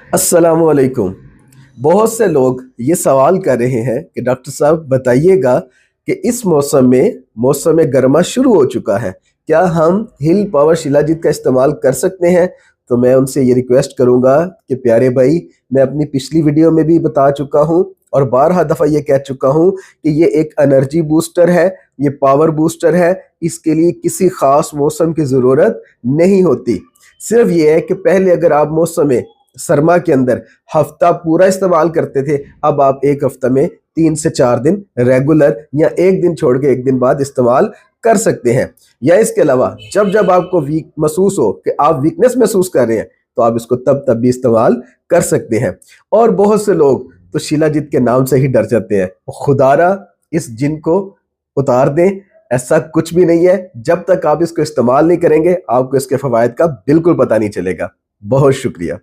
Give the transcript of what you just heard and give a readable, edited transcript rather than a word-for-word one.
अस्सलामुअलैकुम। बहुत से लोग ये सवाल कर रहे हैं कि डॉक्टर साहब बताइएगा कि इस मौसम में गर्मा शुरू हो चुका है, क्या हम हिल पावर शिलाजीत का इस्तेमाल कर सकते हैं? तो मैं उनसे ये रिक्वेस्ट करूंगा कि प्यारे भाई, मैं अपनी पिछली वीडियो में भी बता चुका हूं और बारहा दफ़ा ये कह चुका हूं कि ये एक एनर्जी बूस्टर है, ये पावर बूस्टर है। इसके लिए किसी ख़ास मौसम की ज़रूरत नहीं होती। सिर्फ ये है कि पहले अगर आप मौसम सरमा के अंदर हफ्ता पूरा इस्तेमाल करते थे, अब आप एक हफ्ता में 3 से 4 दिन रेगुलर या एक दिन छोड़ के एक दिन बाद इस्तेमाल कर सकते हैं। या इसके अलावा जब जब आपको वीक महसूस हो कि आप वीकनेस महसूस कर रहे हैं, तो आप इसको तब तब भी इस्तेमाल कर सकते हैं। और बहुत से लोग तो शिलाजीत के नाम से ही डर जाते हैं। खुदारा इस जिन को उतार दें, ऐसा कुछ भी नहीं है। जब तक आप इसको इस्तेमाल नहीं करेंगे, आपको इसके फवायद का बिल्कुल पता नहीं चलेगा। बहुत शुक्रिया।